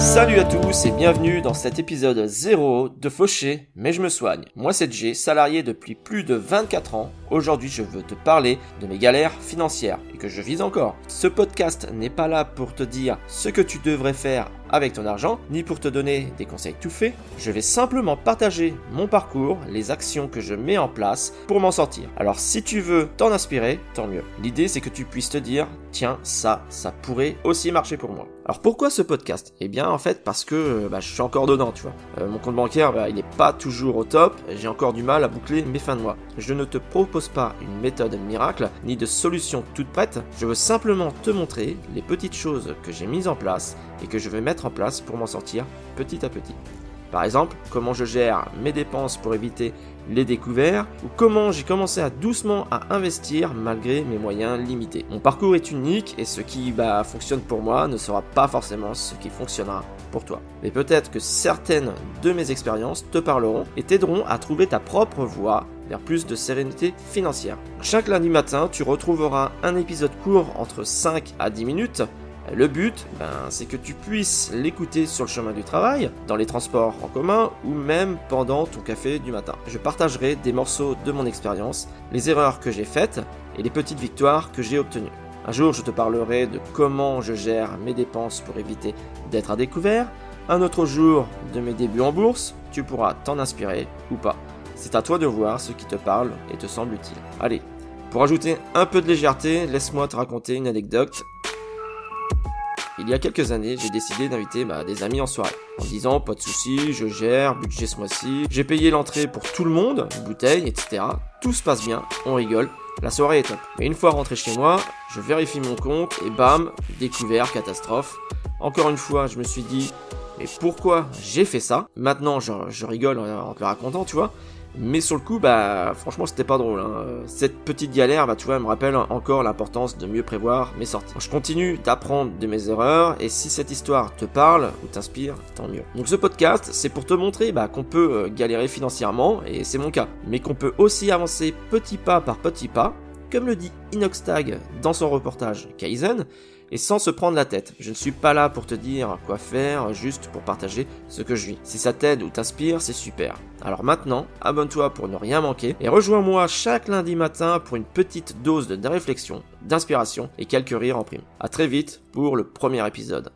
Salut à tous et bienvenue dans cet épisode 0 de Fauché, mais je me soigne. Moi c'est Jay, salarié depuis plus de 24 ans. Aujourd'hui je veux te parler de mes galères financières et que je vis encore. Ce podcast n'est pas là pour te dire ce que tu devrais faire avec ton argent, ni pour te donner des conseils tout faits. Je vais simplement partager mon parcours, les actions que je mets en place pour m'en sortir. Alors si tu veux t'en inspirer, tant mieux. L'idée c'est que tu puisses te dire, tiens, ça pourrait aussi marcher pour moi. Alors pourquoi ce podcast ? Eh bien en fait parce que je suis encore dedans, tu vois. Mon compte bancaire, il n'est pas toujours au top, j'ai encore du mal à boucler mes fins de mois. Je ne te propose pas une méthode miracle, ni de solution toute prête, je veux simplement te montrer les petites choses que j'ai mises en place et que je vais mettre en place pour m'en sortir petit à petit. Par exemple, comment je gère mes dépenses pour éviter les découverts, ou comment j'ai commencé doucement à investir malgré mes moyens limités. Mon parcours est unique et ce qui fonctionne pour moi ne sera pas forcément ce qui fonctionnera pour toi. Mais peut-être que certaines de mes expériences te parleront et t'aideront à trouver ta propre voie vers plus de sérénité financière. Chaque lundi matin, tu retrouveras un épisode court entre 5 à 10 minutes. Le but, c'est que tu puisses l'écouter sur le chemin du travail, dans les transports en commun ou même pendant ton café du matin. Je partagerai des morceaux de mon expérience, les erreurs que j'ai faites et les petites victoires que j'ai obtenues. Un jour, je te parlerai de comment je gère mes dépenses pour éviter d'être à découvert. Un autre jour, de mes débuts en bourse. Tu pourras t'en inspirer ou pas. C'est à toi de voir ce qui te parle et te semble utile. Allez, pour ajouter un peu de légèreté, laisse-moi te raconter une anecdote. Il y a quelques années, j'ai décidé d'inviter des amis en soirée. En disant, pas de soucis, je gère, budget ce mois-ci, j'ai payé l'entrée pour tout le monde, bouteilles, etc. Tout se passe bien, on rigole, la soirée est top. Mais une fois rentré chez moi, je vérifie mon compte et bam, découvert, catastrophe. Encore une fois, je me suis dit, mais pourquoi j'ai fait ça ? Maintenant, je rigole en te le racontant, tu vois. Mais sur le coup, franchement, c'était pas drôle. Cette petite galère, tu vois, elle me rappelle encore l'importance de mieux prévoir mes sorties. Je continue d'apprendre de mes erreurs, et si cette histoire te parle ou t'inspire, tant mieux. Donc ce podcast, c'est pour te montrer qu'on peut galérer financièrement, et c'est mon cas, mais qu'on peut aussi avancer petit pas par petit pas, comme le dit Inoxtag dans son reportage Kaizen, et sans se prendre la tête. Je ne suis pas là pour te dire quoi faire, juste pour partager ce que je vis. Si ça t'aide ou t'inspire, c'est super. Alors maintenant, abonne-toi pour ne rien manquer et rejoins-moi chaque lundi matin pour une petite dose de réflexion, d'inspiration et quelques rires en prime. À très vite pour le premier épisode.